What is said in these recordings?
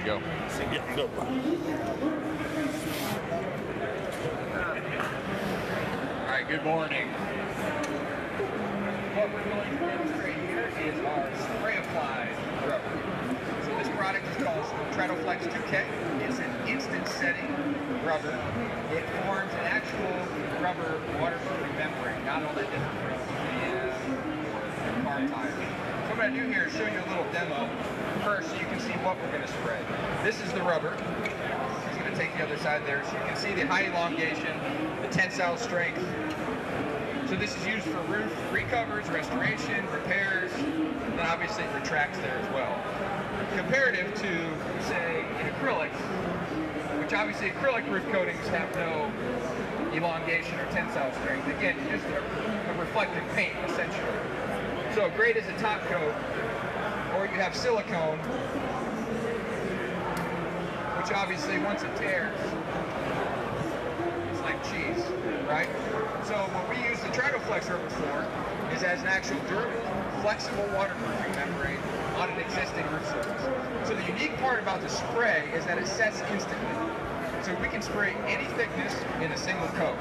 you go. Yeah, no problem. All right, good morning. What we're going to demonstrate here is our spray applied rubber. So this product is called TritoFlex 2K. It's an instant setting rubber. It forms an actual rubber waterproofing membrane, not only different from PPF or car tires. So what I'm going to do here is show you a little demo first so you can see what we're going to spray. This is the rubber. He's going to take the other side there so you can see the high elongation, the tensile strength. So this is used for roof recovers, restoration, repairs, and then obviously it retracts there as well. Comparative to, say, an acrylic, which obviously acrylic roof coatings have no elongation or tensile strength. Again, just a reflective paint, essentially. So great as a top coat, or you have silicone, which obviously once it tears, it's like cheese, right? So what we use the TritoFlex rubber for is as an actual durable, flexible waterproofing membrane on an existing roof surface. So the unique part about the spray is that it sets instantly. So we can spray any thickness in a single coat.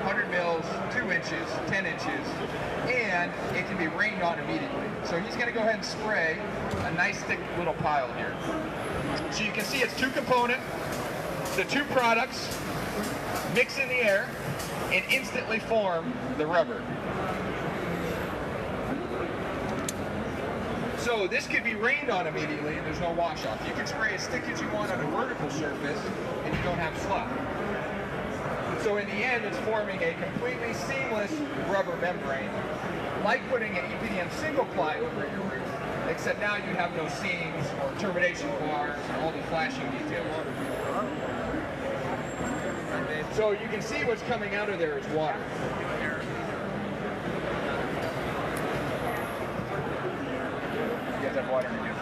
100 mils, 2 inches, 10 inches, and it can be rained on immediately. So he's going to go ahead and spray a nice thick little pile here. So you can see it's two component. The two products mix in the air and instantly form the rubber. So this could be rained on immediately and there's no wash off. You can spray as thick as you want on a vertical surface and you don't have slough. So in the end, it's forming a completely seamless rubber membrane, like putting an EPDM single ply over your roof, except now you have no seams or termination bars and all the flashing details. So you can see what's coming out of there is water. You guys have water in your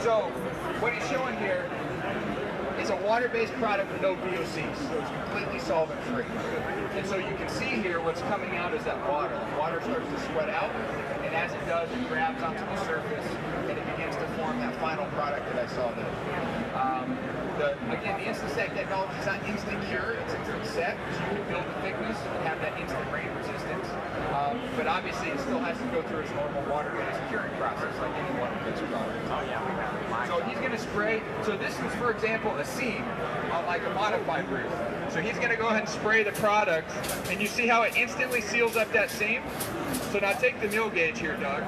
So what he's showing here is a water-based product with no VOCs, so it's completely solvent-free. And so you can see here what's coming out is that water. The water starts to sweat out, and as it does, it grabs onto the surface, and it begins to form that final product that I saw there. Again, the instant set technology is not instant cure, it's instant set, so you can build the thickness and have that instant rain resistance. But obviously it still has to go through its normal water-based curing process like any water-based product. Oh yeah, we have it. So he's going to spray, so this is for example a seam on like a modified roof. So he's going to go ahead and spray the product, and you see how it instantly seals up that seam? So now take the mill gauge here, Doug.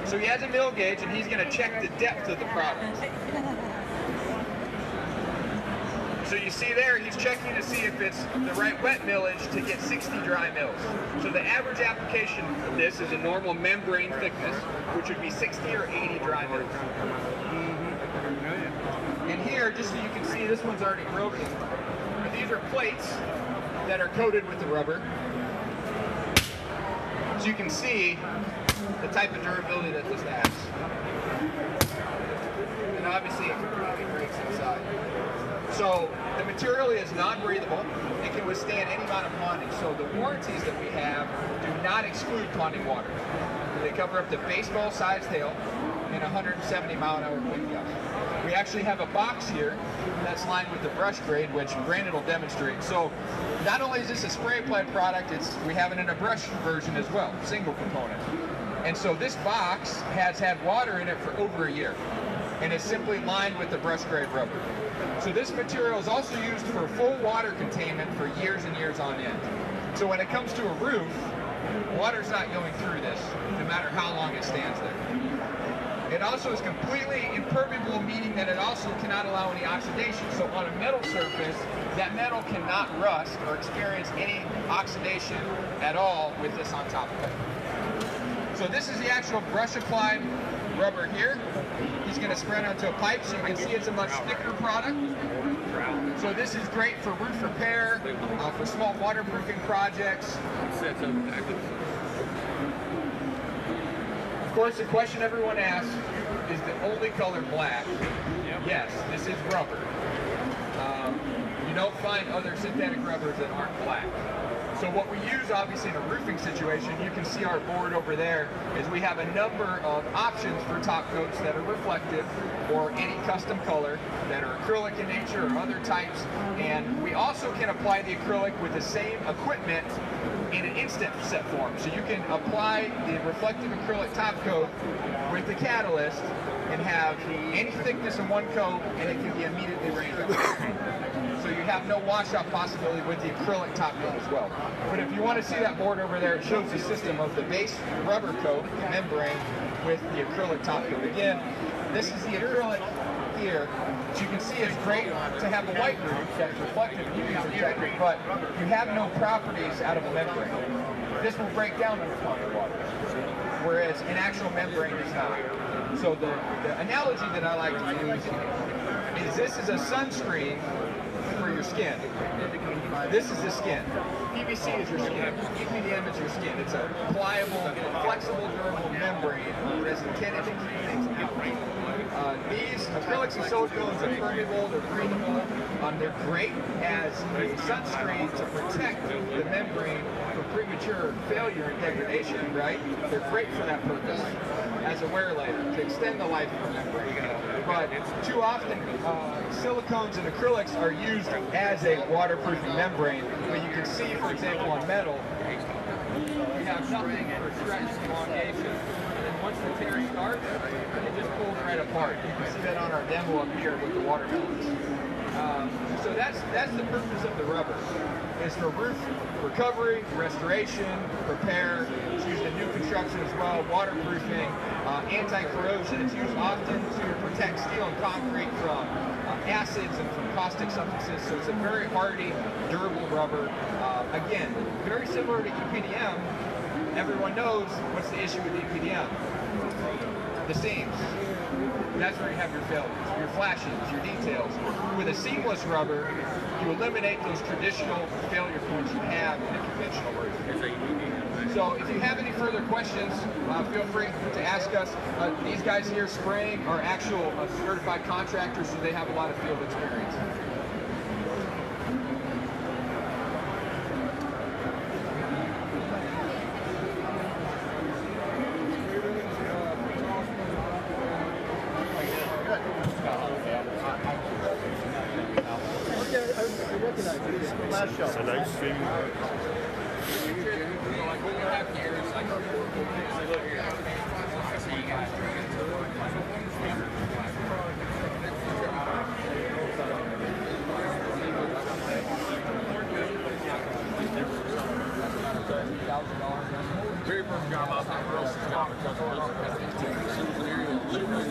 So he has a mill gauge and he's going to check the depth of the product. So you see there, he's checking to see if it's the right wet millage to get 60 dry mills. So the average application of this is a normal membrane thickness, which would be 60 or 80 dry mills. And here, just so you can see, this one's already broken. But these are plates that are coated with the rubber. So you can see the type of durability that this has. And obviously it completely breaks inside. So the material is non-breathable. It can withstand any amount of ponding. So the warranties that we have do not exclude ponding water. They cover up to baseball-sized hail and 170-mile-an-hour wind gusts. We actually have a box here that's lined with the brush grade, which Brandon will demonstrate. So not only is this a spray applied product, we have it in a brush version as well, single component. And so this box has had water in it for over a year, and it's simply lined with the brush grade rubber. So this material is also used for full water containment for years and years on end. So when it comes to a roof, water's not going through this, no matter how long it stands there. It also is completely impermeable, meaning that it also cannot allow any oxidation. So on a metal surface, that metal cannot rust or experience any oxidation at all with this on top of it. So this is the actual brush applied rubber here. He's going to spread onto a pipe, so you can see it's a much thicker product. So this is great for roof repair, for small waterproofing projects. Of course, the question everyone asks, is the only color black? Yes, this is rubber. You don't find other synthetic rubbers that aren't black. So what we use, obviously, in a roofing situation, you can see our board over there, is we have a number of options for top coats that are reflective or any custom color that are acrylic in nature or other types. And we also can apply the acrylic with the same equipment in an instant set form. So you can apply the reflective acrylic top coat with the catalyst and have any thickness in one coat, and it can be immediately rained on. So you have no washout possibility with the acrylic top coat as well. But if you want to see that board over there, it shows the system of the base rubber coat, membrane, with the acrylic top coat. Again, this is the acrylic here. As you can see, it's great to have a white roof that's reflective and UV protected, but you have no properties out of a membrane. This will break down under ponded water, whereas an actual membrane does not. So the analogy that I like to use is this is a sunscreen for your skin. This is the skin. PVC is your skin. EPDM is your skin. It's a pliable, flexible, durable membrane that's intended to keep things out. These acrylics and silicones are permeable, they're breathable. They're great as a sunscreen to protect the membrane from premature failure and degradation, right? They're great for that purpose as a wear layer, to extend the life of the membrane. But too often, silicones and acrylics are used as a waterproofing membrane. But you can see, for example, on metal, you have nothing for stretch and elongation. And then once the tear starts, it just pulls right apart. You can see that on our demo up here with the watermelons. So that's the purpose of the rubber, is for roof recovery, restoration, repair. It's used in new construction as well, waterproofing, anti-corrosion. It's used often to protect steel and concrete from acids and from caustic substances. So it's a very hardy, durable rubber. Again, very similar to EPDM. Everyone knows what's the issue with EPDM. The seams. That's where you have your failures, your flashes, your details. With a seamless rubber, you eliminate those traditional failure points you have in a conventional roof. So if you have any further questions, feel free to ask us. These guys here spraying are actual certified contractors, so they have a lot of field experience. It's a live stream. Very first job out there, girls job because literally